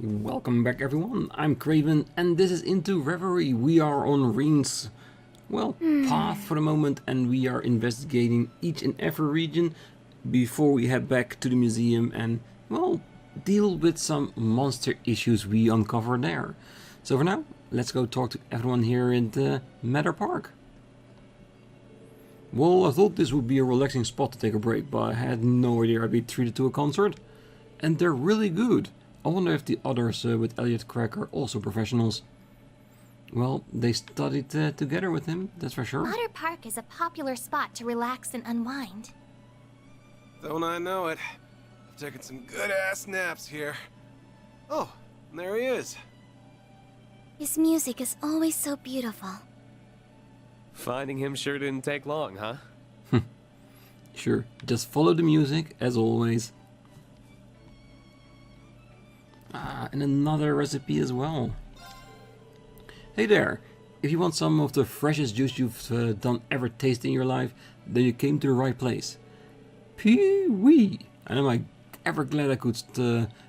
Welcome back everyone, I'm Craven and this is Into Reverie. We are on Rean's, path for the moment and we are investigating each and every region before we head back to the museum and, deal with some monster issues we uncover there. So for now, let's go talk to everyone here in the Matter Park. Well, I thought this would be a relaxing spot to take a break, but I had no idea I'd be treated to a concert. And they're really good. I wonder if the others with Elliot Craig are also professionals. Well, they studied together with him, that's for sure. Matter Park is a popular spot to relax and unwind. Don't I know it? I've taken some good-ass naps here. Oh, and there he is. His music is always so beautiful. Finding him sure didn't take long, huh? Sure, just follow the music, as always. And another recipe as well. Hey there, if you want some of the freshest juice you've ever tasted in your life, then you came to the right place. Pee-wee! And am I ever glad I could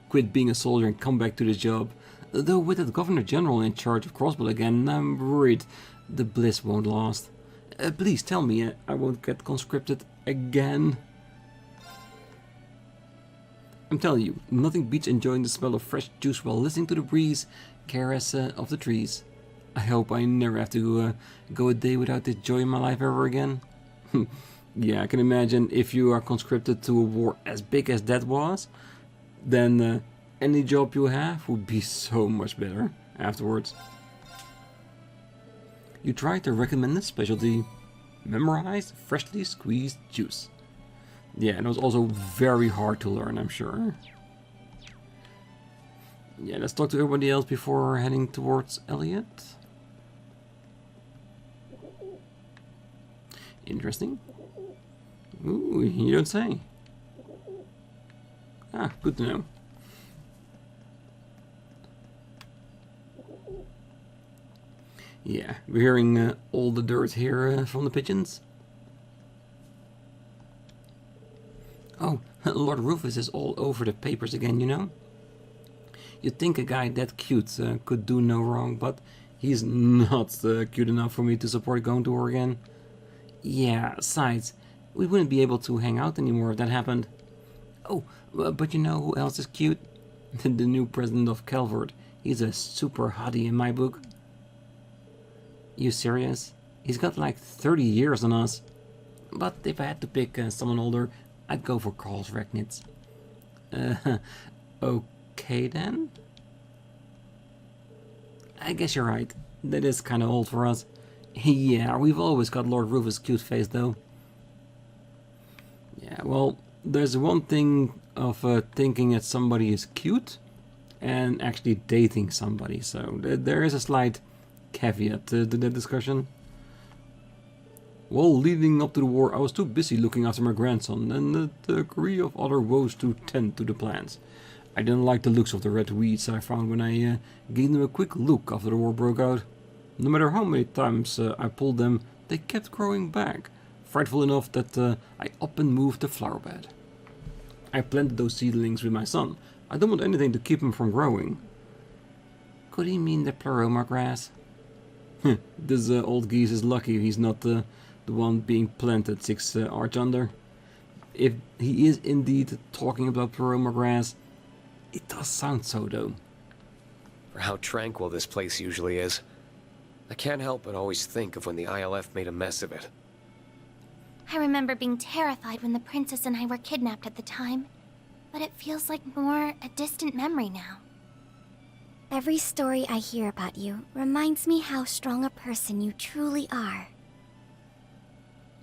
quit being a soldier and come back to this job. Though with the Governor General in charge of Crossbell again, I'm worried the bliss won't last. Please tell me I won't get conscripted again. I'm telling you, nothing beats enjoying the smell of fresh juice while listening to the breeze, caress of the trees. I hope I never have to go a day without this joy in my life ever again. Yeah, I can imagine if you are conscripted to a war as big as that was, then any job you have would be so much better afterwards. You try to recommend this specialty. Memorize freshly squeezed juice. Yeah, and it was also very hard to learn, I'm sure. Yeah, let's talk to everybody else before heading towards Elliot. Interesting. Ooh, you don't say. Ah, good to know. Yeah, we're hearing all the dirt here from the pigeons. Oh, Lord Rufus is all over the papers again, you know? You'd think a guy that cute could do no wrong, but he's not cute enough for me to support going to war again. Yeah, besides, we wouldn't be able to hang out anymore if that happened. Oh, but you know who else is cute? The new president of Calvert. He's a super hottie in my book. You serious? He's got like 30 years on us. But if I had to pick someone older, I'd go for Carl Recknitz. Okay then? I guess you're right. That is kinda old for us. Yeah, we've always got Lord Rufus' cute face though. Yeah, well, there's one thing of thinking that somebody is cute and actually dating somebody, so there is a slight caveat to that discussion. Well, leading up to the war, I was too busy looking after my grandson and a degree of other woes to tend to the plants. I didn't like the looks of the red weeds I found when I gave them a quick look after the war broke out. No matter how many times I pulled them, they kept growing back, frightful enough that I up and moved the flower bed. I planted those seedlings with my son. I don't want anything to keep him from growing. Could he mean the pleroma grass? This old geese is lucky he's not the one being planted 6 arch under. If he is indeed talking about pleroma grass, it does sound so though. For how tranquil this place usually is. I can't help but always think of when the ILF made a mess of it. I remember being terrified when the princess and I were kidnapped at the time, but it feels like more a distant memory now. Every story I hear about you reminds me how strong a person you truly are.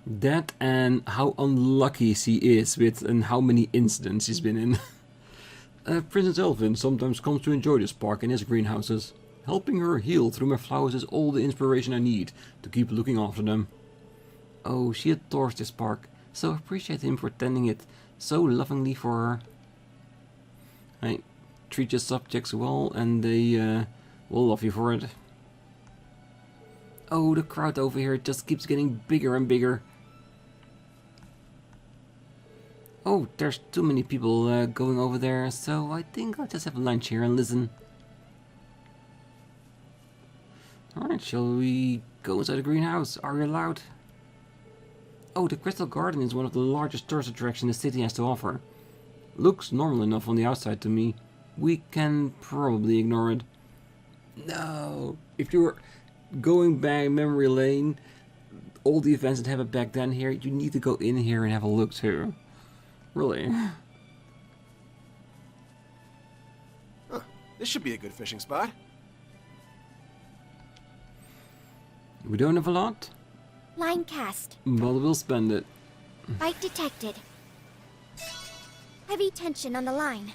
That and how unlucky she is with and how many incidents she's been in. Princess Elvin sometimes comes to enjoy this park and its greenhouses. Helping her heal through my flowers is all the inspiration I need to keep looking after them. Oh, she adores this park, so appreciate him for tending it so lovingly for her. I treat your subjects well and they will love you for it. Oh, the crowd over here just keeps getting bigger and bigger. Oh, there's too many people going over there, so I think I'll just have lunch here and listen. Alright, shall we go inside the greenhouse? Are we allowed? Oh, the Crystal Garden is one of the largest tourist attractions the city has to offer. Looks normal enough on the outside to me. We can probably ignore it. No, if you're going back memory lane, all the events that happened back then here, you need to go in here and have a look too. Really? Huh, this should be a good fishing spot. We don't have a lot, Line cast. but we'll spend it. Bite detected. Heavy tension on the line.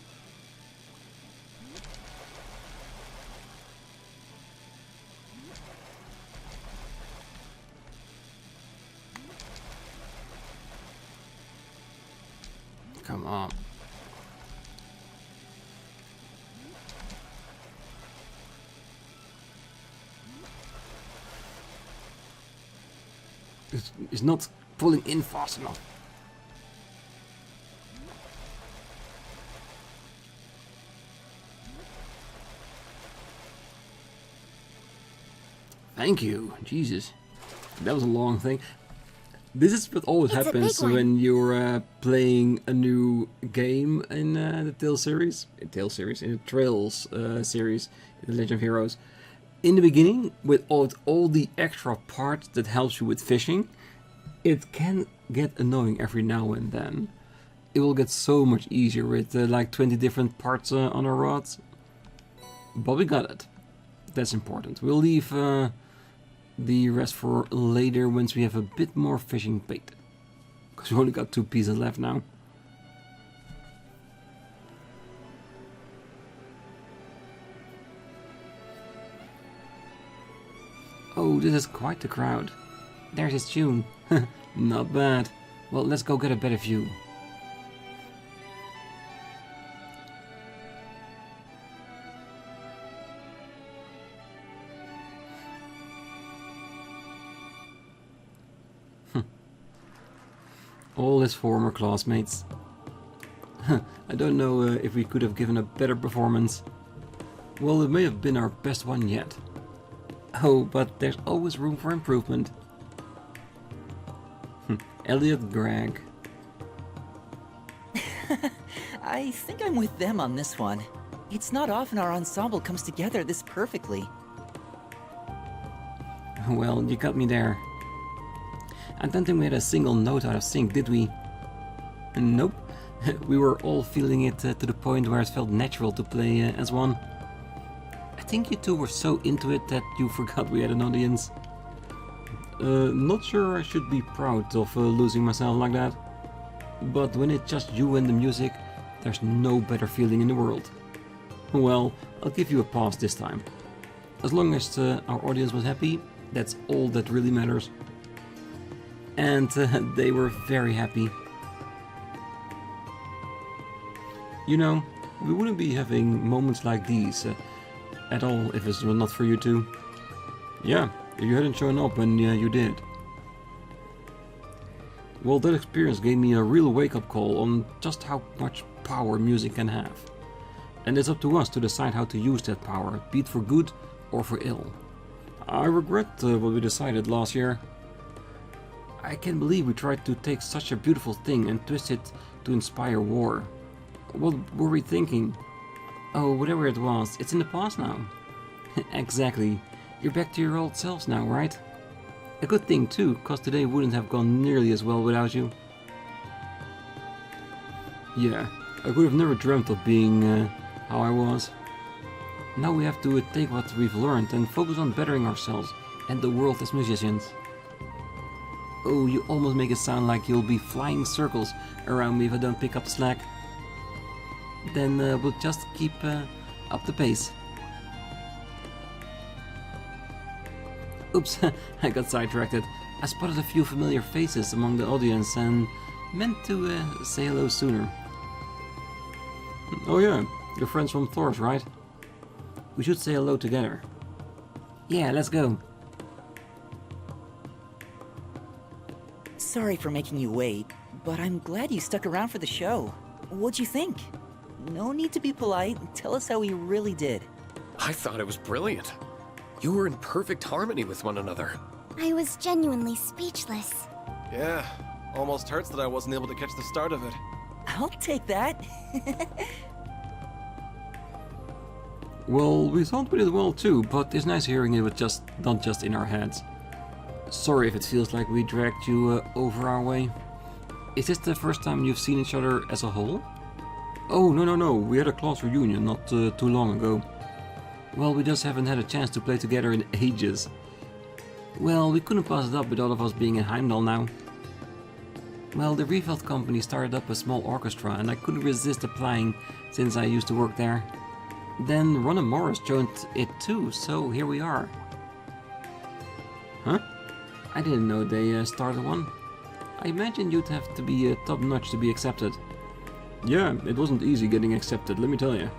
Come on. It's not pulling in fast enough. Thank you. Jesus. That was a long thing. This is what always It's a happens big one. when you're playing a new game in the Tales series. In the Trails series, in the Legend of Heroes. In the beginning, with all the extra parts that helps you with fishing, it can get annoying every now and then. It will get so much easier with like 20 different parts on our rods. But we got it. That's important. We'll leave the rest for later once we have a bit more fishing bait. Because we only got 2 pieces left now. Oh, this is quite the crowd. There's his tune. Not bad. Well, let's go get a better view. All his former classmates. I don't know if we could have given a better performance. Well, it may have been our best one yet. Oh, but there's always room for improvement. Elliot Gregg. I think I'm with them on this one. It's not often our ensemble comes together this perfectly. Well, you got me there. I don't think we had a single note out of sync, did we? Nope. We were all feeling it to the point where it felt natural to play as one. I think you two were so into it that you forgot we had an audience. Not sure I should be proud of losing myself like that. But when it's just you and the music, there's no better feeling in the world. Well, I'll give you a pass this time. As long as our audience was happy, that's all that really matters. And they were very happy. You know, we wouldn't be having moments like these at all if it were not for you two. Yeah, if you hadn't shown up when you did. Well, that experience gave me a real wake-up call on just how much power music can have. And it's up to us to decide how to use that power, be it for good or for ill. I regret what we decided last year. I can't believe we tried to take such a beautiful thing and twist it to inspire war. What were we thinking? Oh, whatever it was, it's in the past now. Exactly. You're back to your old selves now, right? A good thing too, cause today wouldn't have gone nearly as well without you. Yeah, I could have never dreamt of being how I was. Now we have to take what we've learned and focus on bettering ourselves and the world as musicians. Oh, you almost make it sound like you'll be flying circles around me if I don't pick up the slack. Then we'll just keep up the pace. Oops, I got sidetracked. I spotted a few familiar faces among the audience and meant to say hello sooner. Oh yeah, you're friends from Thor's, right? We should say hello together. Yeah, let's go. Sorry for making you wait, but I'm glad you stuck around for the show. What'd you think? No need to be polite. Tell us how we really did. I thought it was brilliant. You were in perfect harmony with one another. I was genuinely speechless. Yeah, almost hurts that I wasn't able to catch the start of it. I'll take that. Well, we thought we did well too, but it's nice hearing it was not just in our heads. Sorry if it feels like we dragged you over our way. Is this the first time you've seen each other as a whole? Oh, no, we had a class reunion not too long ago. Well, we just haven't had a chance to play together in ages. Well, we couldn't pass it up with all of us being in Heimdall now. Well, the Reverie company started up a small orchestra and I couldn't resist applying since I used to work there. Then Ron and Morris joined it too, so here we are. Huh? I didn't know they started one. I imagine you'd have to be top-notch to be accepted. Yeah, it wasn't easy getting accepted, let me tell you.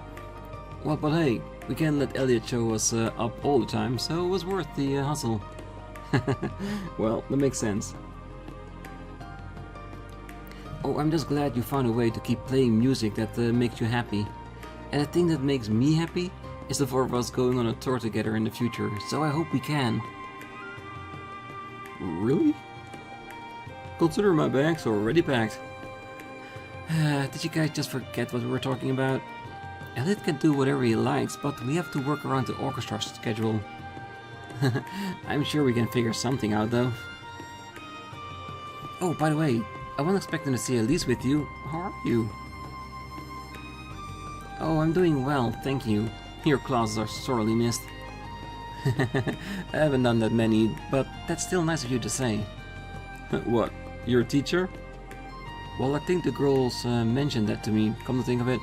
Well, but hey, we can't let Elliot show us up all the time, so it was worth the hustle. Well, that makes sense. Oh, I'm just glad you found a way to keep playing music that makes you happy. And the thing that makes me happy is the four of us going on a tour together in the future, so I hope we can. Really? Consider my bags already packed. Did you guys just forget what we were talking about? Elliot can do whatever he likes, but we have to work around the orchestra schedule. I'm sure we can figure something out though. Oh, by the way, I wasn't expecting to see Elise with you. How are you? Oh, I'm doing well, thank you. Your classes are sorely missed. I haven't done that many, but that's still nice of you to say. What? You're a teacher? Well, I think the girls mentioned that to me, come to think of it.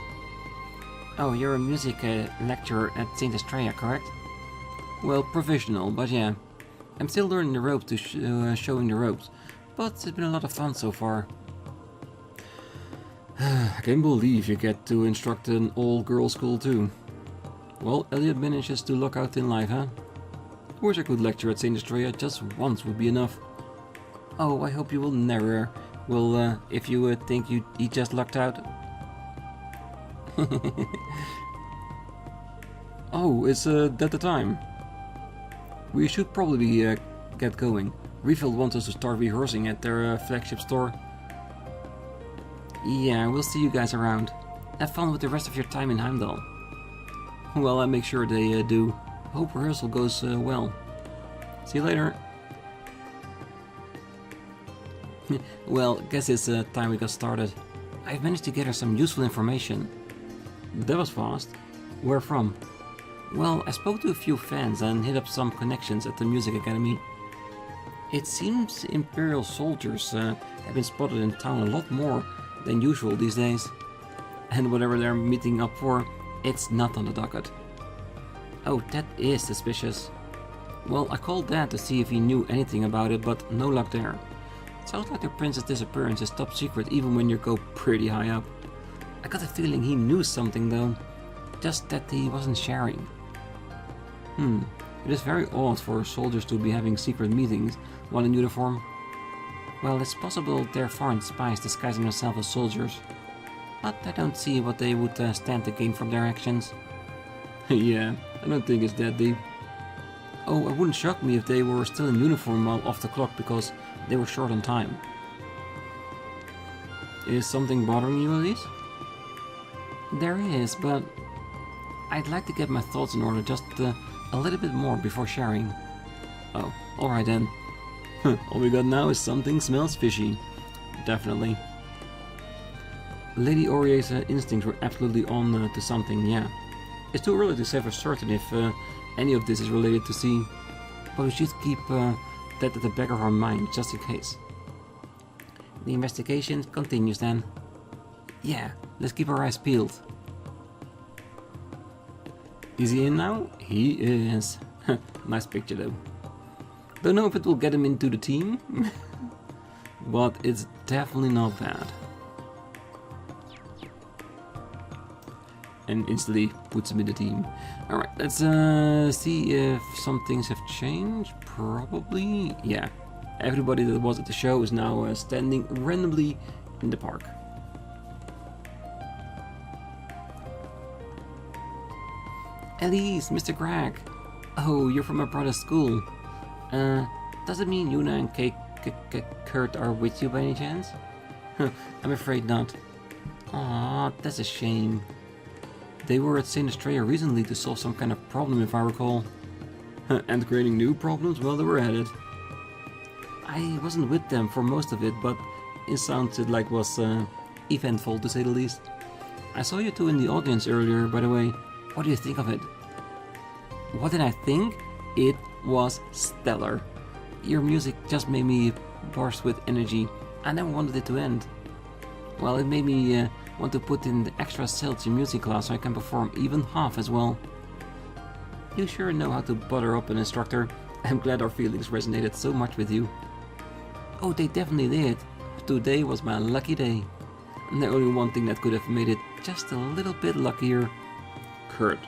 Oh, you're a music lecturer at St. Estrella, correct? Well, provisional, but yeah. I'm still learning the ropes to showing the ropes, but it's been a lot of fun so far. I can't believe you get to instruct an all-girls school too. Well, Elliot manages to look out in life, huh? Wish I could lecture at St. Estrella, just once would be enough. Oh, I hope you will never if you think he just lucked out. Oh, is that the time? We should probably get going. Refill wants us to start rehearsing at their flagship store. Yeah, we'll see you guys around. Have fun with the rest of your time in Heimdall. Well, I'll make sure they do. Hope rehearsal goes well. See you later. Well, guess it's time we got started. I've managed to gather some useful information. That was fast. Where from? Well, I spoke to a few fans and hit up some connections at the Music Academy. It seems Imperial soldiers have been spotted in town a lot more than usual these days. And whatever they're meeting up for, it's not on the docket. Oh, that is suspicious. Well, I called Dad to see if he knew anything about it, but no luck there. Sounds like the prince's disappearance is top secret even when you go pretty high up. I got a feeling he knew something though, just that he wasn't sharing. It is very odd for soldiers to be having secret meetings while in uniform. Well, it's possible they're foreign spies disguising themselves as soldiers, but I don't see what they would stand to gain from their actions. Yeah, I don't think it's that deep. Oh, it wouldn't shock me if they were still in uniform while off the clock because they were short on time. Is something bothering you, Elise? There is, but I'd like to get my thoughts in order just a little bit more before sharing. Oh, alright then. All we got now is something smells fishy. Definitely. Lady Aurier's instincts were absolutely on to something, yeah. It's too early to say for certain if any of this is related to C, but we should keep that at the back of our mind, just in case. The investigation continues then. Yeah, let's keep our eyes peeled. Is he in now? He is. Nice picture though. Don't know if it will get him into the team, but it's definitely not bad. And instantly puts him in the team. Alright, let's see if some things have changed. Probably, yeah. Everybody that was at the show is now standing randomly in the park. Elise, Mr. Greg. Oh, you're from my brother's school. Does it mean Yuna and Kurt are with you by any chance? I'm afraid not. Aw, that's a shame. They were at St. Estrella recently to solve some kind of problem, if I recall. And creating new problems while they were at it. I wasn't with them for most of it, but it sounded like it was eventful to say the least. I saw you two in the audience earlier, by the way. What do you think of it? What did I think? It was stellar. Your music just made me burst with energy. I never wanted it to end. Well, it made me want to put in the extra cells in music class so I can perform even half as well. You sure know how to butter up an instructor. I'm glad our feelings resonated so much with you. Oh, they definitely did. Today was my lucky day. And the only one thing that could have made it just a little bit luckier. Kurt.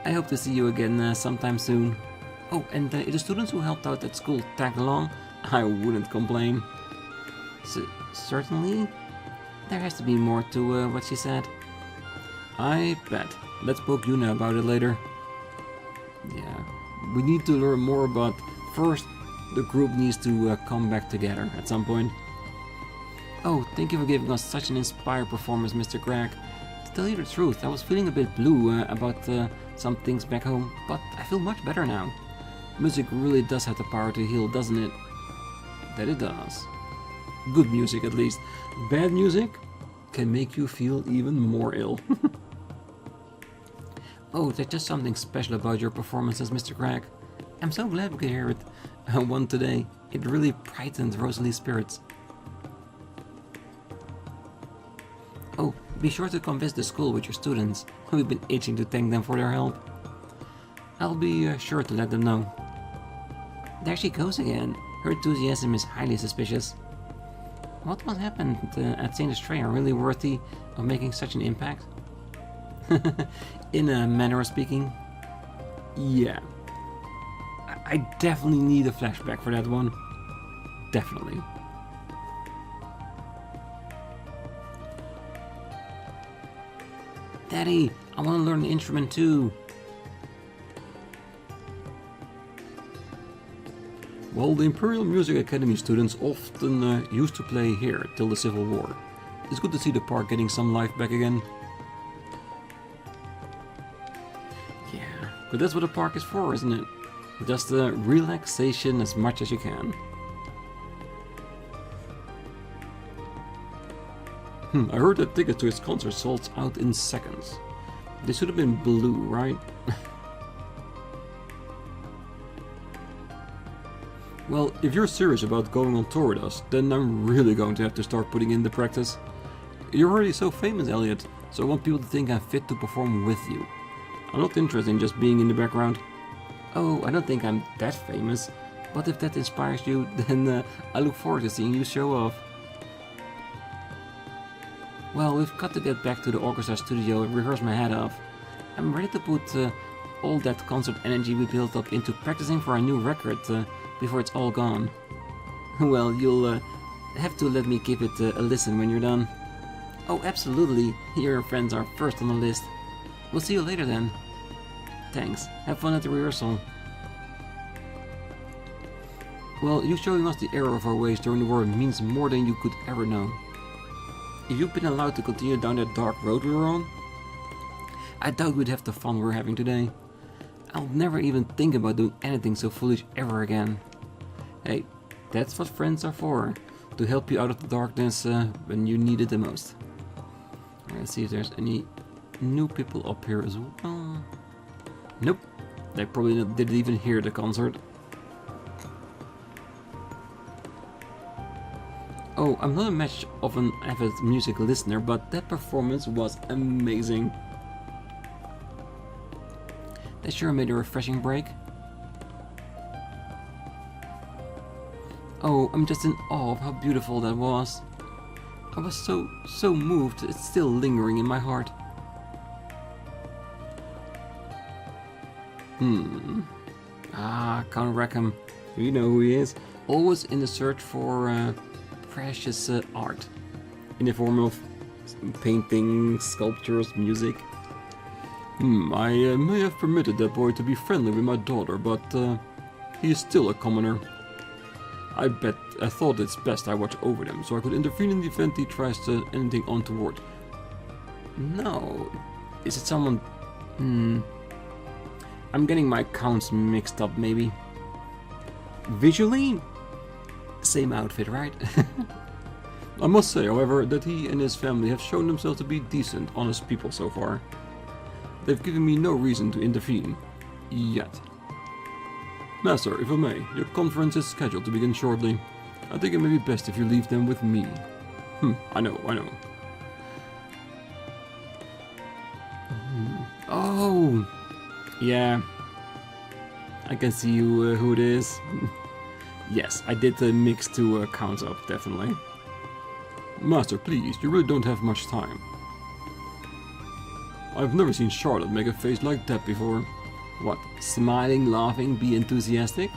I hope to see you again sometime soon. Oh, and if the students who helped out at school tagged along, I wouldn't complain. Certainly? There has to be more to what she said. I bet. Let's poke Yuna about it later. Yeah, we need to learn more, but first the group needs to come back together at some point. Oh, thank you for giving us such an inspired performance, Mr. Greg. To tell you the truth, I was feeling a bit blue about some things back home, but I feel much better now. Music really does have the power to heal, doesn't it? That it does. Good music, at least. Bad music can make you feel even more ill. Oh, there's just something special about your performances, Mr. Greg. I'm so glad we could hear it one today. It really brightened Rosalie's spirits. Oh, be sure to come visit the school with your students. We've been itching to thank them for their help. I'll be sure to let them know. There she goes again. Her enthusiasm is highly suspicious. What happened at St. Estrella really worthy of making such an impact? In a manner of speaking. Yeah. I definitely need a flashback for that one. Definitely. Daddy, I want to learn the instrument too. Well, the Imperial Music Academy students often used to play here till the Civil War. It's good to see the park getting some life back again. Yeah, but that's what a park is for, isn't it? Just relaxation as much as you can. I heard that tickets to his concert sold out in seconds. They should have been blue, right? Well, if you're serious about going on tour with us, then I'm really going to have to start putting in the practice. You're already so famous, Elliot, so I want people to think I'm fit to perform with you. I'm not interested in just being in the background. Oh, I don't think I'm that famous, but if that inspires you, then I look forward to seeing you show off. Well, we've got to get back to the orchestra studio and rehearse my head off. I'm ready to put all that concert energy we built up into practicing for our new record before it's all gone. Well, you'll have to let me give it a listen when you're done. Oh, absolutely. Your friends are first on the list. We'll see you later then. Thanks. Have fun at the rehearsal. Well, you showing us the error of our ways during the war means more than you could ever know. If you'd been allowed to continue down that dark road we were on, I doubt we'd have the fun we're having today. I'll never even think about doing anything so foolish ever again. Hey, that's what friends are for. To help you out of the darkness when you need it the most. Let's see if there's any new people up here as well. Nope, they probably didn't even hear the concert. Oh, I'm not a match of an avid music listener, but that performance was amazing. They sure made a refreshing break. Oh, I'm just in awe of how beautiful that was. I was so moved, it's still lingering in my heart. Count Rackham. You know who he is. Always in the search for precious art in the form of paintings, sculptures, music. I may have permitted that boy to be friendly with my daughter, but he is still a commoner. I thought it's best I watch over them, so I could intervene in the event he tries anything untoward. No, is it someone? I'm getting my accounts mixed up, maybe. Visually, same outfit, right? I must say, however, that he and his family have shown themselves to be decent, honest people so far. They've given me no reason to intervene. Yet. Master, if I may, your conference is scheduled to begin shortly. I think it may be best if you leave them with me. I know. Oh! Yeah. I can see who it is. Yes, I did mix two accounts up, definitely. Master, please, you really don't have much time. I've never seen Charlotte make a face like that before. What? Smiling, laughing, be enthusiastic?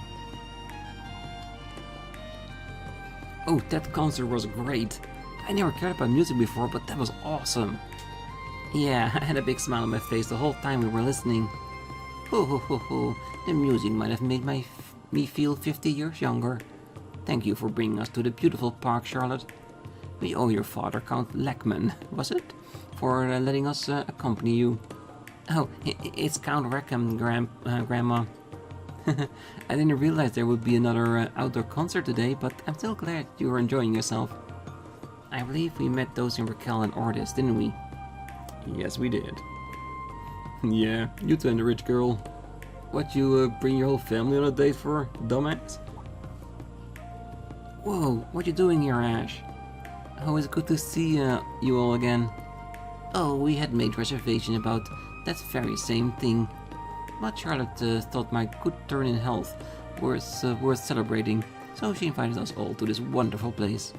Oh, that concert was great. I never cared about music before, but that was awesome. Yeah, I had a big smile on my face the whole time we were listening. Ho. The music might have made me feel 50 years younger. Thank you for bringing us to the beautiful park, Charlotte. We owe your father, Count Lackman, was it? For letting us accompany you. Oh, it's Count Rackham, Grandma. I didn't realize there would be another outdoor concert today, but I'm still glad you were enjoying yourself. I believe we met those in Raquel and Ordis, didn't we? Yes, we did. Yeah, you two and the rich girl. What, you bring your whole family on a date for, dumbass? Whoa, what you doing here, Ash? Oh, it's good to see you all again. Oh, we had made reservation about that very same thing. But Charlotte thought my good turn in health was worth celebrating, so she invited us all to this wonderful place.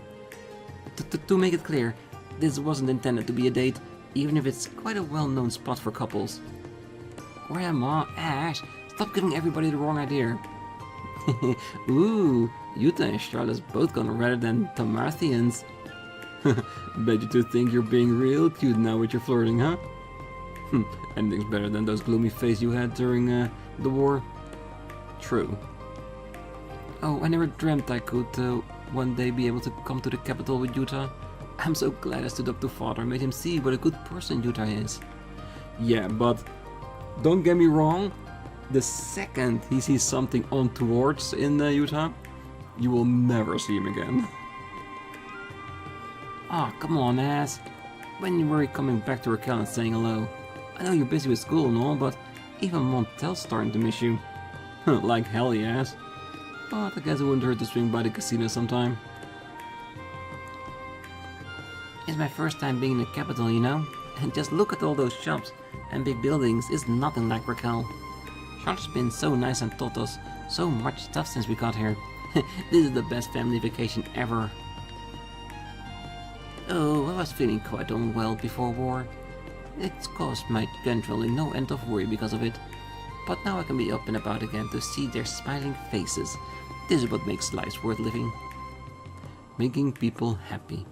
To make it clear, this wasn't intended to be a date, even if it's quite a well-known spot for couples. Grandma, Ash, stop giving everybody the wrong idea. Ooh, Yuta and Charlotte's both gone redder than Tomarthians. Bet you two think you're being real cute now with your flirting, huh? Anything's better than those gloomy faces you had during the war. True. Oh, I never dreamt I could one day be able to come to the capital with Yuta. I'm so glad I stood up to Father and made him see what a good person Yuta is. Yeah, but don't get me wrong. The second he sees something untowards in Yuta, you will never see him again. Ah, come on, ass. When were you coming back to Raquel and saying hello? I know you're busy with school and all, but even Montel's starting to miss you. Like hell, yes. But I guess it wouldn't hurt to swing by the casino sometime. It's my first time being in the capital, you know? And just look at all those shops and big buildings. It's nothing like Raquel. Charlotte's been so nice and taught us so much stuff since we got here. This is the best family vacation ever. Oh, I was feeling quite unwell before war. It's caused my grandchildren no end of worry because of it. But now I can be up and about again to see their smiling faces. This is what makes life worth living. Making people happy.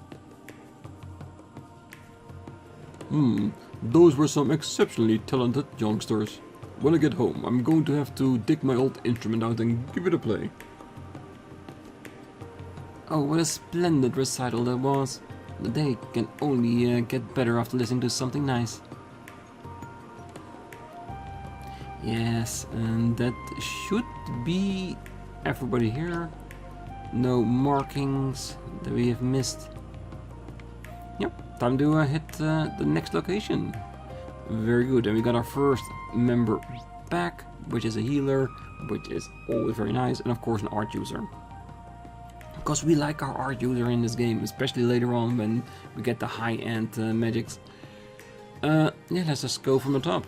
Those were some exceptionally talented youngsters. When I get home, I'm going to have to dig my old instrument out and give it a play. Oh, what a splendid recital that was. The day can only get better after listening to something nice. Yes, and that should be everybody here. No markings that we have missed. Yep, time to hit the next location. Very good, and we got our first member back, which is a healer, which is always very nice, and of course an art user. Because we like our art user in this game, especially later on when we get the high-end magics. Yeah, let's just go from the top.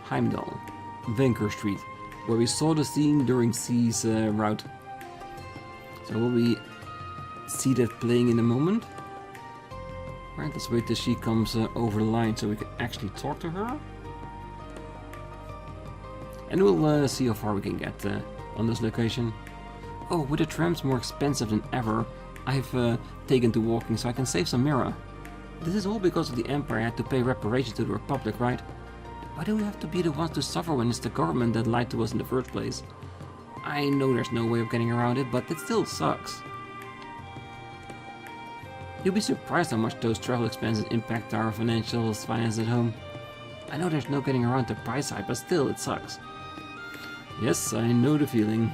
Heimdall, Venker Street, where we saw the scene during C's route. So will we see that playing in a moment? Right, let's wait till she comes over the line so we can actually talk to her. And we'll see how far we can get on this location. Oh, with the trams more expensive than ever, I've taken to walking so I can save some Mira. This is all because of the Empire had to pay reparations to the Republic, right? Why do we have to be the ones to suffer when it's the government that lied to us in the first place? I know there's no way of getting around it, but it still sucks. You'll be surprised how much those travel expenses impact our finances at home. I know there's no getting around the price hike, but still, it sucks. Yes, I know the feeling.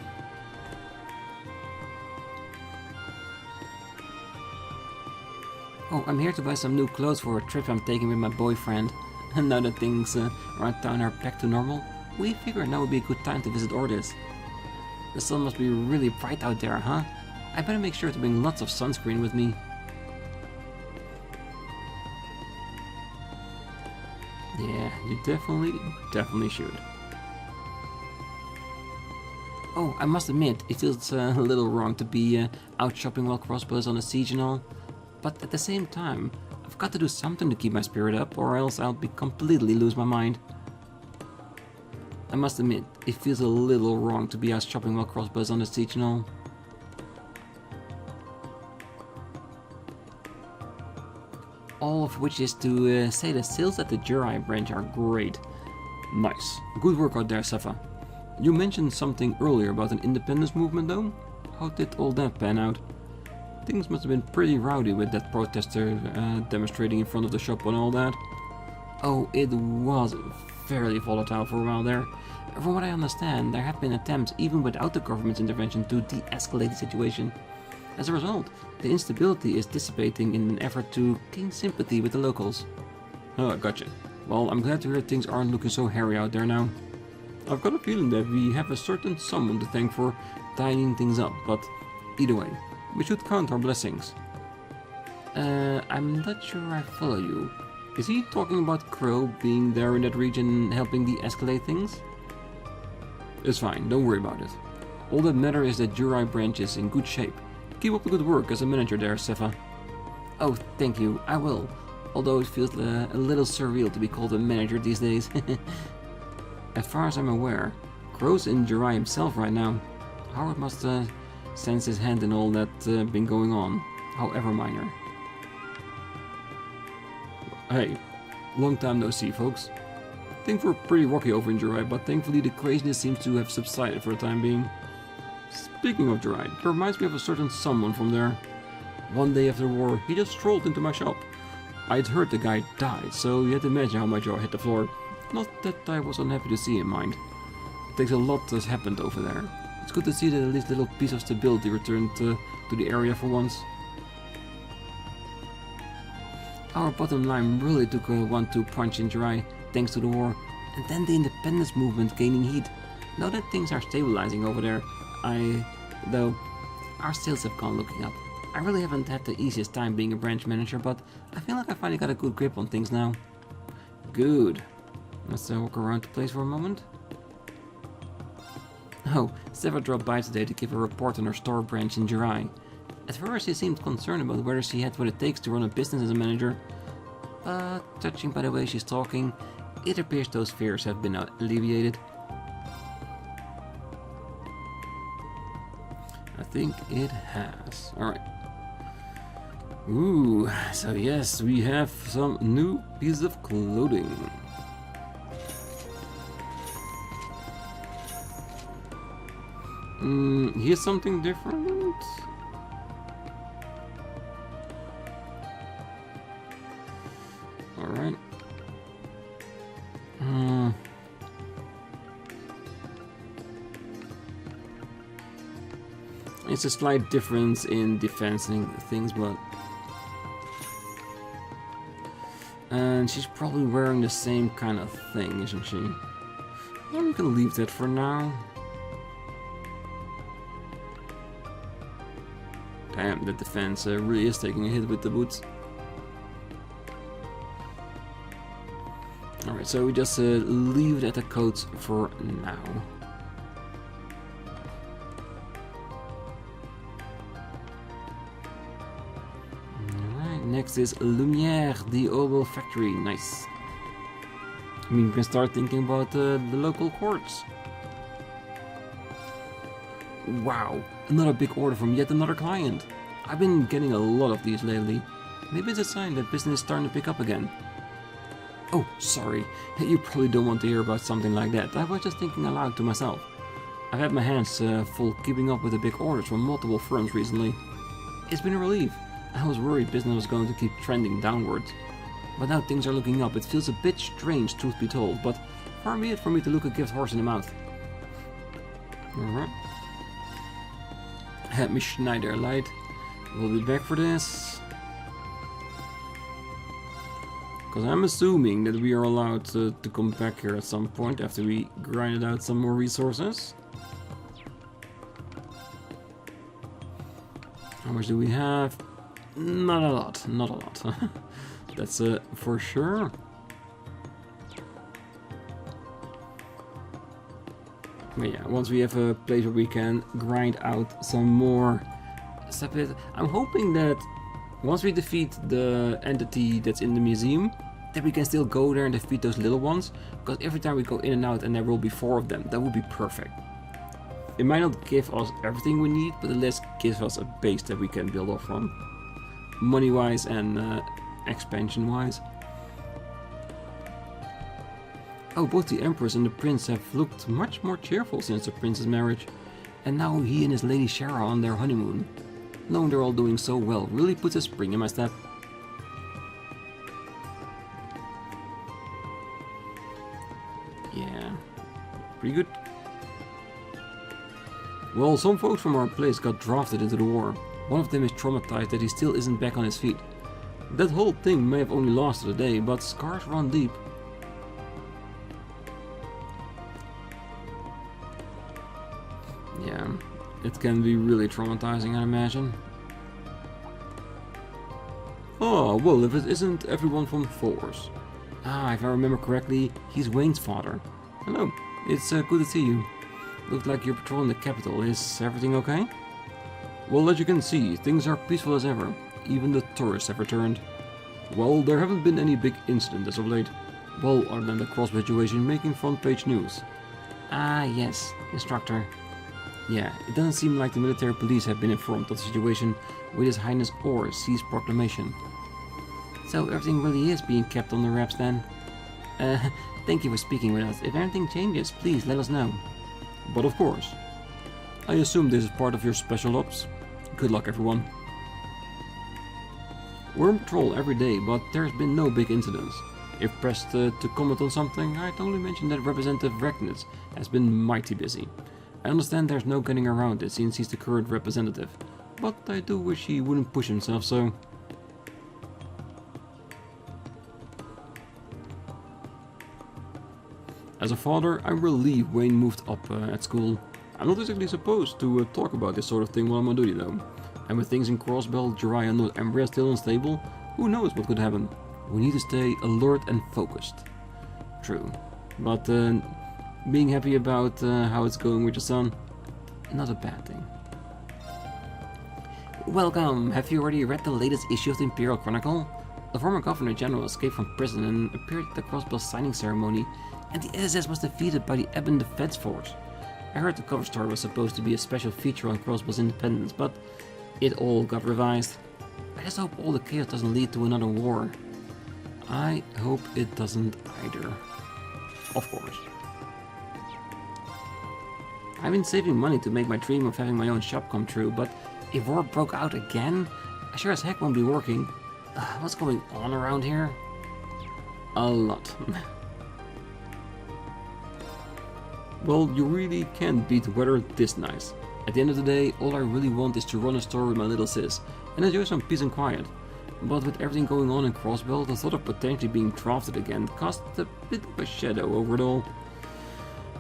Oh, I'm here to buy some new clothes for a trip I'm taking with my boyfriend. And now that things around town are back to normal, we figured now would be a good time to visit Ordis. The sun must be really bright out there, huh? I better make sure to bring lots of sunscreen with me. Yeah, you definitely should. Oh, I must admit, it feels a little wrong to be out shopping while Crossbell is on a siege and all. But at the same time, I've got to do something to keep my spirit up, or else I'll be completely lose my mind. I must admit, it feels a little wrong to be out shopping while Crossbell is on a siege and all. All of which is to say the sales at the JRPG branch are great. Nice. Good work out there, Sefa. You mentioned something earlier about an independence movement though? How did all that pan out? Things must have been pretty rowdy with that protester demonstrating in front of the shop and all that. Oh, it was fairly volatile for a while there. From what I understand, there have been attempts, even without the government's intervention, to de-escalate the situation. As a result, the instability is dissipating in an effort to gain sympathy with the locals. Oh, gotcha. Well, I'm glad to hear things aren't looking so hairy out there now. I've got a feeling that we have a certain someone to thank for tidying things up, but either way, we should count our blessings. I'm not sure I follow you. Is he talking about Crow being there in that region helping de-escalate things? It's fine, don't worry about it. All that matters is that JRPG branch is in good shape. Keep up the good work as a manager there, Sefa. Oh, thank you, I will. Although it feels a little surreal to be called a manager these days. As far as I'm aware, Crow's in JRPG himself right now. Howard must sense his hand in all that been going on, however minor. Hey, long time no see, folks. Things were pretty rocky over in JRPG, but thankfully the craziness seems to have subsided for the time being. Speaking of JRPG, it reminds me of a certain someone from there. One day after the war, he just strolled into my shop. I'd heard the guy died, so you had to imagine how my jaw hit the floor. Not that I was unhappy to see him, mind. It takes a lot that's happened over there. It's good to see that at least a little piece of stability returned to the area for once. Our bottom line really took a 1-2 punch in JRPG, thanks to the war, and then the independence movement gaining heat. Now that things are stabilizing over there, though, our sales have gone looking up. I really haven't had the easiest time being a branch manager, but I feel like I finally got a good grip on things now. Good. Let's walk around the place for a moment. Oh, Seva dropped by today to give a report on her store branch in JRPG. At first she seemed concerned about whether she had what it takes to run a business as a manager, but judging by the way she's talking, it appears those fears have been alleviated. I think it has. Alright. Ooh, so yes, we have some new pieces of clothing. Here's something different. Alright. It's a slight difference in defense and things, but... And she's probably wearing the same kind of thing, isn't she? I'm gonna leave that for now. Damn, the defense really is taking a hit with the boots. Alright, so we just leave it at the coats for now. Alright, next is Lumière, the Oval Factory. Nice. I mean, we can start thinking about the local courts. Wow, another big order from yet another client. I've been getting a lot of these lately. Maybe it's a sign that business is starting to pick up again. Oh, sorry. You probably don't want to hear about something like that. I was just thinking aloud to myself. I've had my hands full keeping up with the big orders from multiple firms recently. It's been a relief. I was worried business was going to keep trending downwards. But now things are looking up. It feels a bit strange, truth be told, but far be it for me to look a gift horse in the mouth. Alright. Had me Schneider light. We'll be back for this. Because I'm assuming that we are allowed to come back here at some point after we grinded out some more resources. How much do we have? Not a lot, not a lot. That's for sure. But yeah, once we have a place where we can grind out some more stuff, I'm hoping that once we defeat the entity that's in the museum, that we can still go there and defeat those little ones, because every time we go in and out and there will be 4 of them, that would be perfect. It might not give us everything we need, but at least gives us a base that we can build off from, money-wise and expansion-wise. Oh, both the Empress and the Prince have looked much more cheerful since the Prince's marriage, and now he and his Lady Shara are on their honeymoon. Knowing they're all doing so well really puts a spring in my step. Yeah, pretty good. Well, some folks from our place got drafted into the war. One of them is traumatized that he still isn't back on his feet. That whole thing may have only lasted a day, but scars run deep. Yeah, it can be really traumatizing, I imagine. Oh, well, if it isn't everyone from Force. Ah, if I remember correctly, he's Wayne's father. Hello, it's good to see you. Looks like you're patrolling the capital. Is everything okay? Well, as you can see, things are peaceful as ever. Even the tourists have returned. Well, there haven't been any big incidents as of late. Well, other than the Crossbell situation making front page news. Ah, yes, Instructor. Yeah, it doesn't seem like the military police have been informed of the situation with His Highness Or's proclamation. So everything really is being kept on the wraps then? Thank you for speaking with us. If anything changes, please let us know. But of course. I assume this is part of your special ops. Good luck, everyone. We're on patrol every day, but there's been no big incidents. If pressed to comment on something, I'd only mention that Representative Recknitz has been mighty busy. I understand there's no getting around it since he's the current representative, but I do wish he wouldn't push himself so. As a father, I'm relieved Wayne moved up at school. I'm not exactly supposed to talk about this sort of thing while I'm on duty though. And with things in Crossbell, Jiraiya and Umbria still unstable, who knows what could happen. We need to stay alert and focused. True. But being happy about how it's going with your son, not a bad thing. Welcome! Have you already read the latest issue of the Imperial Chronicle? The former Governor General escaped from prison and appeared at the Crossbell signing ceremony, and the SS was defeated by the Ebon Defense Force. I heard the cover story was supposed to be a special feature on Crossbell's independence, but it all got revised. I just hope all the chaos doesn't lead to another war. I hope it doesn't either. Of course. I've been saving money to make my dream of having my own shop come true, but if war broke out again, I sure as heck won't be working. What's going on around here? A lot. Well, you really can't beat weather this nice. At the end of the day, all I really want is to run a store with my little sis and enjoy some peace and quiet. But with everything going on in Crossbell, the thought of potentially being drafted again cast a bit of a shadow over it all.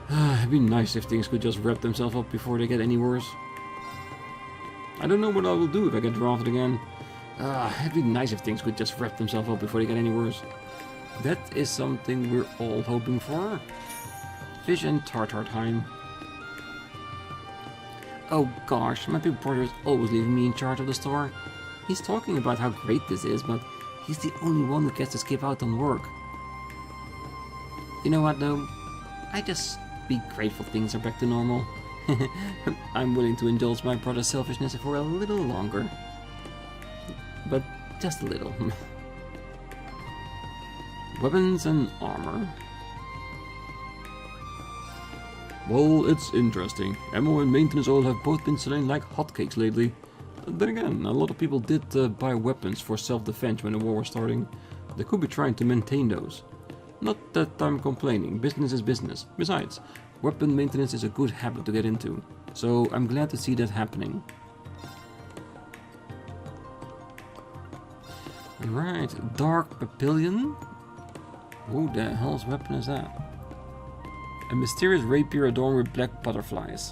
It'd be nice if things could just wrap themselves up before they get any worse. I don't know what I will do if I get drafted again. It'd be nice if things could just wrap themselves up before they get any worse. That is something we're all hoping for. Fish and tartar time. Oh gosh, my big brother is always leaving me in charge of the store. He's talking about how great this is, but he's the only one who gets to skip out on work. You know what though? I just be grateful things are back to normal. I'm willing to indulge my brother's selfishness for a little longer. But just a little. Weapons and armor. Well, it's interesting. Ammo and maintenance oil have both been selling like hotcakes lately. Then again, a lot of people did buy weapons for self-defense when the war was starting. They could be trying to maintain those. Not that I'm complaining, business is business. Besides, weapon maintenance is a good habit to get into. So I'm glad to see that happening. Right, Dark Papillion. Who the hell's weapon is that? A mysterious rapier adorned with black butterflies.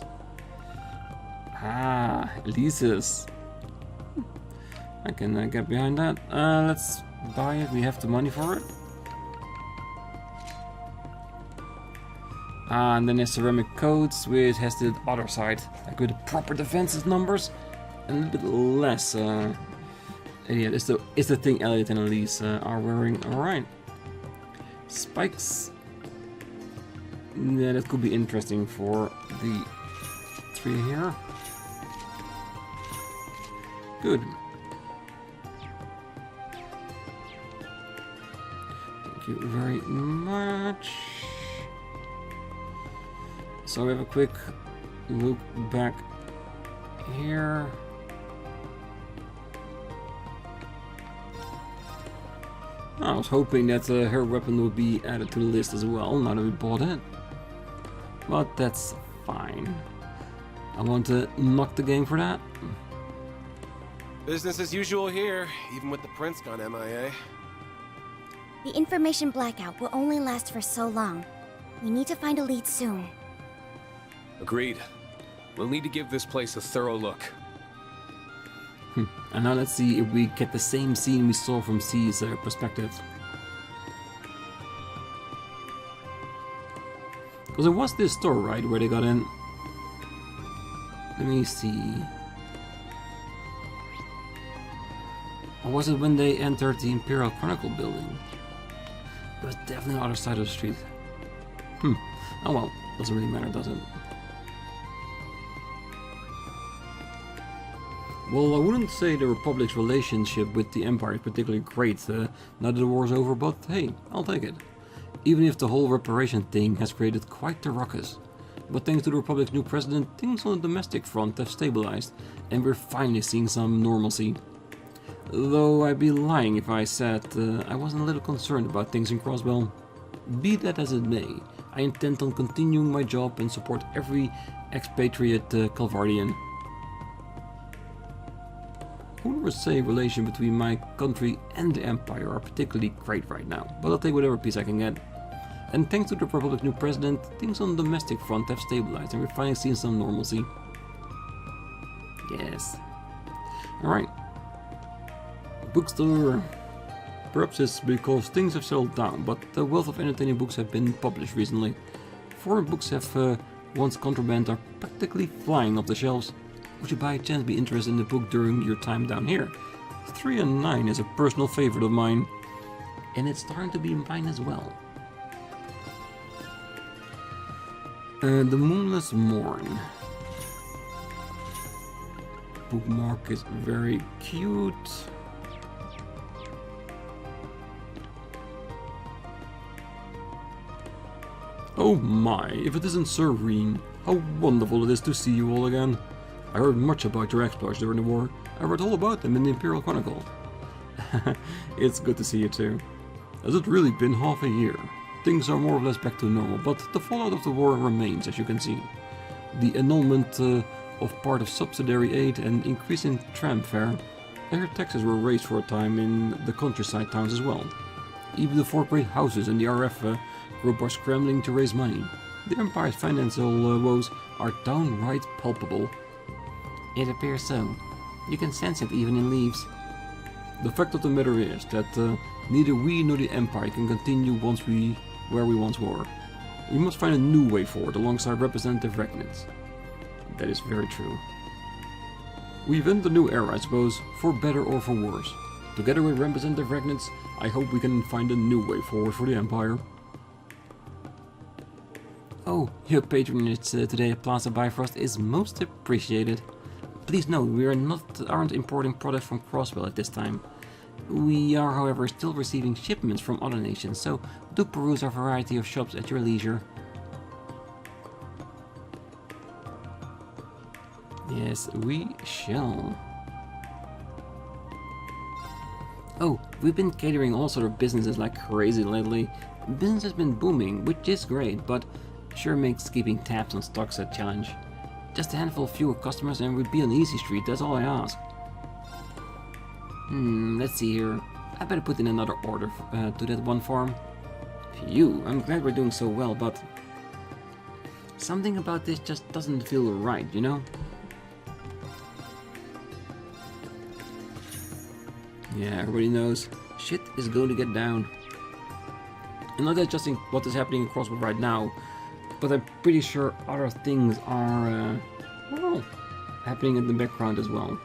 Ah, Elise's. I can get behind that. Let's buy it. We have the money for it. And then there's ceramic coats, which has the other side, like with the proper defenses numbers, and a little bit less. Yeah, it's the thing Elliot and Elise are wearing. All right. Spikes. Yeah, that could be interesting for the three here. Good. Thank you very much. So we have a quick look back here. I was hoping that her weapon would be added to the list as well, now that we bought it. But that's fine. I want to knock the game for that. Business as usual here, even with the prince gone MIA. The information blackout will only last for so long. We need to find a lead soon. Agreed. We'll need to give this place a thorough look. And now let's see if we get the same scene we saw from C's perspective. Because it was this store, right, where they got in. Let me see. Or was it when they entered the Imperial Chronicle building? It was definitely on the other side of the street. Oh well, doesn't really matter, does it? Well, I wouldn't say the Republic's relationship with the Empire is particularly great now that the war's over, but hey, I'll take it. Even if the whole reparation thing has created quite the ruckus. But thanks to the Republic's new president, things on the domestic front have stabilized, and we're finally seeing some normalcy. Though I'd be lying if I said I wasn't a little concerned about things in Crossbell. Be that as it may, I intend on continuing my job and support every expatriate Calvardian. I wouldn't say relation between my country and the Empire are particularly great right now, but I'll take whatever piece I can get. And thanks to the Republic's new president, things on the domestic front have stabilized and we're finally seeing some normalcy. Yes. Alright. Bookstore. Perhaps it's because things have settled down, but the wealth of entertaining books have been published recently. Foreign books have once contraband are practically flying off the shelves. Would you by chance be interested in the book during your time down here? 3 and 9 is a personal favorite of mine, and it's starting to be mine as well. The Moonless Morn. Bookmark is very cute. Oh my, if it isn't Sir Rean, how wonderful it is to see you all again. I heard much about your exploits during the war. I read all about them in the Imperial Chronicle. It's good to see you too. Has it really been half a year? Things are more or less back to normal, but the fallout of the war remains, as you can see. The annulment of part of subsidiary aid and increase in tram fare. I heard taxes were raised for a time in the countryside towns as well. Even the 4 great houses in the RF group are scrambling to raise money. The Empire's financial woes are downright palpable. It appears so. You can sense it even in leaves. The fact of the matter is that neither we nor the Empire can continue where we once were. We must find a new way forward alongside Representative Regnitz. That is very true. We've entered a new era, I suppose, for better or for worse. Together with Representative Regnitz, I hope we can find a new way forward for the Empire. Oh, your patronage today at Plaza Bifrost is most appreciated. Please note, we aren't importing products from Crossbell at this time. We are, however, still receiving shipments from other nations, so do peruse our variety of shops at your leisure. Yes, we shall. Oh, we've been catering all sort of businesses like crazy lately. Business has been booming, which is great, but sure makes keeping tabs on stocks a challenge. Just a handful of fewer customers and we'd be on Easy Street, that's all I ask. Let's see here. I better put in another order to that one farm. Phew, I'm glad we're doing so well, but something about this just doesn't feel right, you know? Yeah, everybody knows shit is going to get down. I'm not adjusting what is happening in Crossbell right now, but I'm pretty sure other things are, well, happening in the background as well.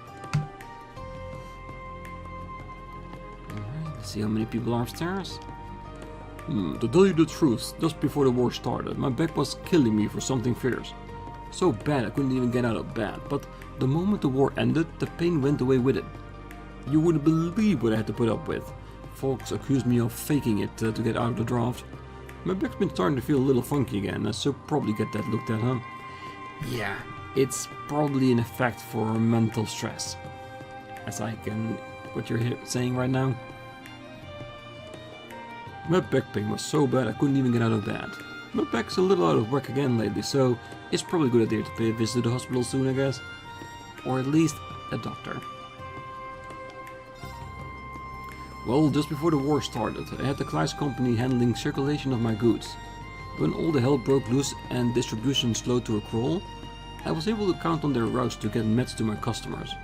Alright, let's see how many people are upstairs. To tell you the truth, just before the war started, my back was killing me for something fierce. So bad I couldn't even get out of bed, but the moment the war ended, the pain went away with it. You wouldn't believe what I had to put up with. Folks accused me of faking it to get out of the draft. My back's been starting to feel a little funky again, I should probably get that looked at, huh? Yeah, it's probably an effect for mental stress. As I can... what you're saying right now? My back pain was so bad I couldn't even get out of bed. My back's a little out of whack again lately, so it's probably a good idea to pay a visit to the hospital soon, I guess. Or at least a doctor. Well, just before the war started, I had the Kleist company handling circulation of my goods. When all the hell broke loose and distribution slowed to a crawl, I was able to count on their routes to get meds to my customers.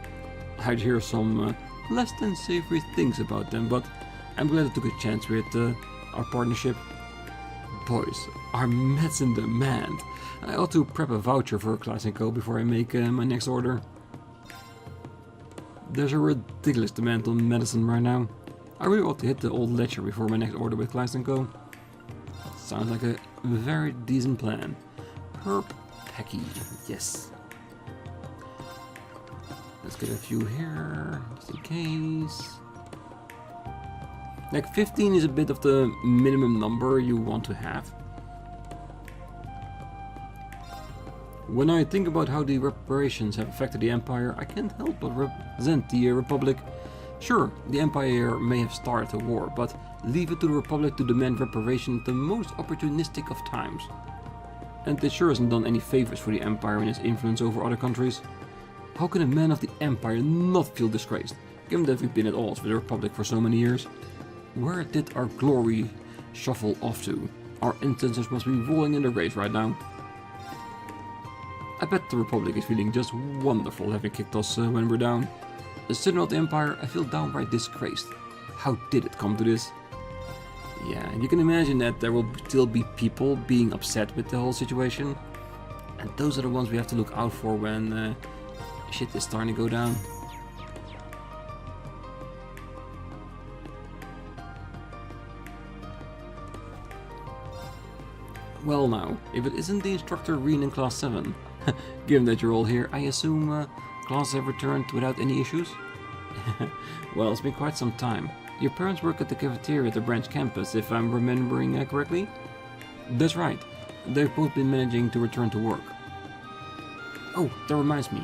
I'd hear some less than savory things about them, but I'm glad I took a chance with our partnership. Boys, our meds in demand. I ought to prep a voucher for Kleist & Co. before I make my next order. There's a ridiculous demand on medicine right now. I really ought to hit the old ledger before my next order with Kleist & Co. Sounds like a very decent plan. Herb Pecky, yes. Let's get a few here, just in case. Like 15 is a bit of the minimum number you want to have. When I think about how the reparations have affected the Empire, I can't help but resent the Republic. Sure, the Empire may have started a war, but leave it to the Republic to demand reparation at the most opportunistic of times. And it sure hasn't done any favors for the Empire and its influence over other countries. How can a man of the Empire not feel disgraced, given that we've been at odds with the Republic for so many years? Where did our glory shuffle off to? Our instances must be rolling in the grave right now. I bet the Republic is feeling just wonderful having kicked us when we're down. As citizen of the Empire, I feel downright disgraced. How did it come to this? Yeah, you can imagine that there will still be people being upset with the whole situation. And those are the ones we have to look out for when shit is starting to go down. Well now, if it isn't the instructor Rean in Class 7, given that you're all here, I assume classes have returned without any issues? Well, it's been quite some time. Your parents work at the cafeteria at the branch campus, if I'm remembering correctly? That's right. They've both been managing to return to work. Oh, that reminds me.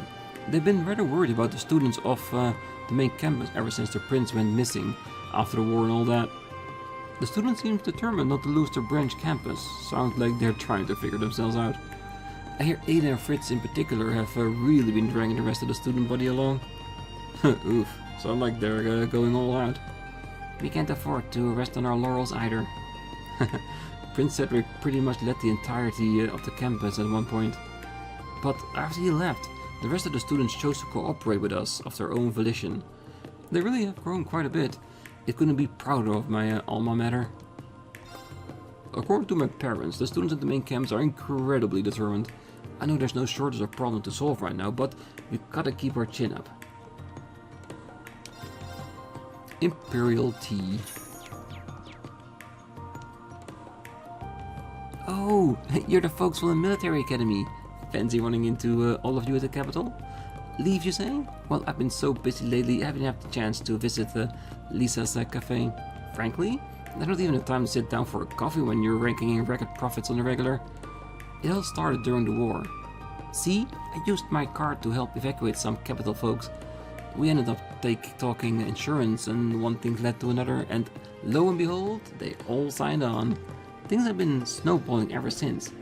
They've been rather worried about the students off the main campus ever since the prince went missing after the war and all that. The students seem determined not to lose their branch campus. Sounds like they're trying to figure themselves out. I hear Ada and Fritz in particular have really been dragging the rest of the student body along. Oof, sound like they're going all out. We can't afford to rest on our laurels either. Prince Cedric pretty much led the entirety of the campus at one point. But after he left, the rest of the students chose to cooperate with us of their own volition. They really have grown quite a bit. It couldn't be prouder of my alma mater. According to my parents, the students at the main camps are incredibly determined. I know there's no shortage of problem to solve right now, but we gotta keep our chin up. Imperial tea. Oh, you're the folks from the military academy. Fancy running into all of you at the capital? Leave, you say? Well, I've been so busy lately, I haven't had the chance to visit Lisa's cafe. Frankly, there's not even the time to sit down for a coffee when you're raking in record profits on the regular. It all started during the war. See, I used my card to help evacuate some capital folks. We ended up talking insurance, and one thing led to another, and lo and behold, they all signed on. Things have been snowballing ever since.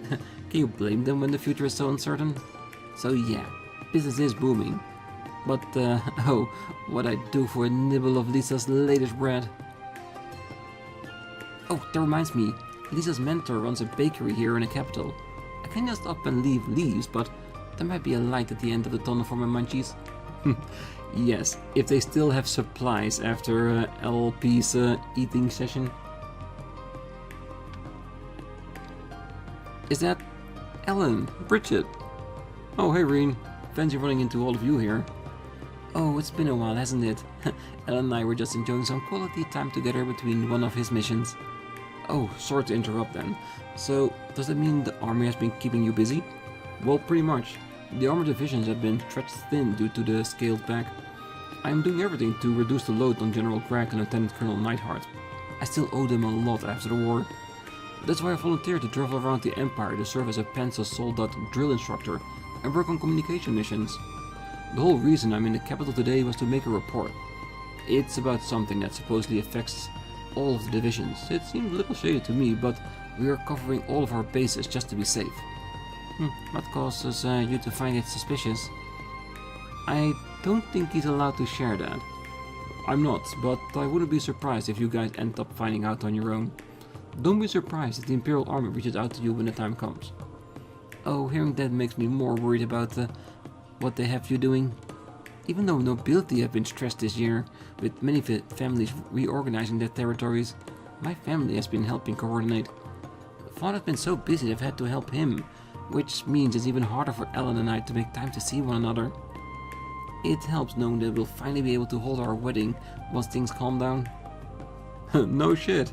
Can you blame them when the future is so uncertain? So yeah, business is booming. But, oh, what I'd do for a nibble of Lisa's latest bread. Oh, that reminds me, Lisa's mentor runs a bakery here in the capital. I can just up and leave leaves, but there might be a light at the end of the tunnel for my munchies. Yes, if they still have supplies after LP's eating session. Is that Ellen? Bridget? Oh, hey Rean. Fancy running into all of you here. Oh, it's been a while, hasn't it? Ellen and I were just enjoying some quality time together between one of his missions. Oh, sorry to interrupt then. So, does that mean the army has been keeping you busy? Well, pretty much. The armor divisions have been stretched thin due to the scaled back. I am doing everything to reduce the load on General Gregg and Lieutenant Colonel Neidhart. I still owe them a lot after the war. That's why I volunteered to travel around the Empire to serve as a Panzer Soldat drill instructor and work on communication missions. The whole reason I'm in the capital today was to make a report. It's about something that supposedly affects all of the divisions. It seemed a little shady to me, but we are covering all of our bases just to be safe. What causes you to find it suspicious? I don't think he's allowed to share that. I'm not, but I wouldn't be surprised if you guys end up finding out on your own. Don't be surprised if the Imperial Army reaches out to you when the time comes. Oh, hearing that makes me more worried about what they have you doing. Even though nobility have been stressed this year, with many families reorganizing their territories, my family has been helping coordinate. Father's been so busy that I've had to help him, which means it's even harder for Ellen and I to make time to see one another. It helps knowing that we'll finally be able to hold our wedding once things calm down. No shit.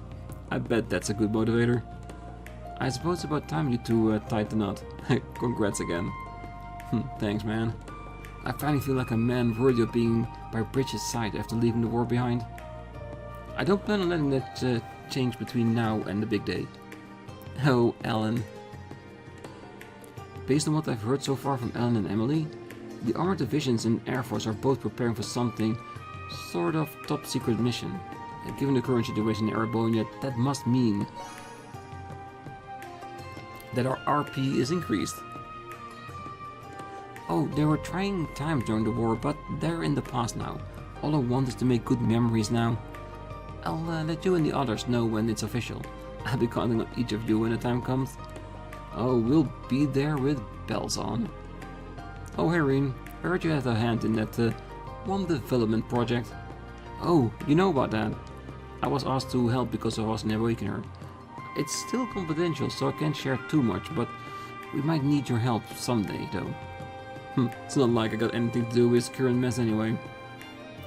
I bet that's a good motivator. I suppose it's about time you two tied the knot. Congrats again. Thanks, man. I finally feel like a man worthy of being by Bridget's side after leaving the war behind. I don't plan on letting that change between now and the big day. Oh, Ellen. Based on what I've heard so far from Ellen and Emily, the armored divisions and Air Force are both preparing for something sort of top secret mission. And given the current situation in Erebonia, that must mean that our RP is increased. Oh, there were trying times during the war, but they're in the past now. All I want is to make good memories now. I'll let you and the others know when it's official. I'll be counting on each of you when the time comes. Oh, we'll be there with bells on. Oh, hey Rean, I heard you had a hand in that one development project. Oh, you know about that? I was asked to help because I was an awakener. It's still confidential, so I can't share too much, but we might need your help someday, though. It's not like I got anything to do with this current mess anyway.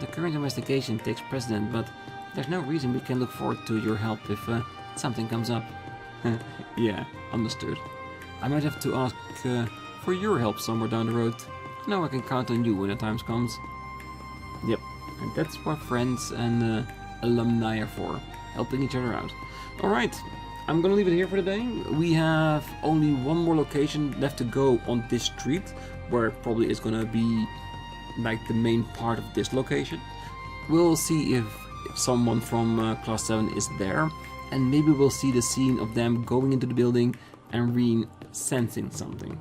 The current investigation takes precedent, but there's no reason we can look forward to your help if something comes up. Yeah, understood. I might have to ask for your help somewhere down the road. I know I can count on you when the time comes. Yep, and that's what friends and alumni are for, helping each other out. Alright, I'm gonna leave it here for today. We have only one more location left to go on this street, where it probably is gonna be like the main part of this location. We'll see if someone from Class 7 is there, and maybe we'll see the scene of them going into the building and Rean sensing something.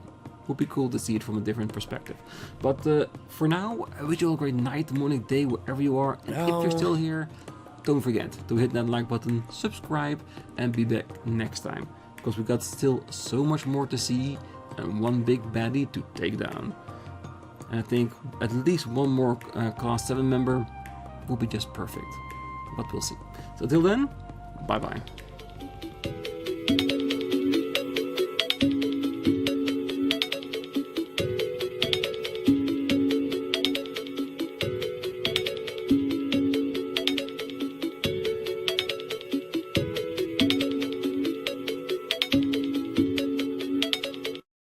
Would be cool to see it from a different perspective. But for now, I wish you all a great night, morning, day, wherever you are. And if you're still here, don't forget to hit that like button, subscribe, and be back next time. Because we got still so much more to see and one big baddie to take down. And I think at least one more Class 7 member will be just perfect. But we'll see. So till then, bye bye.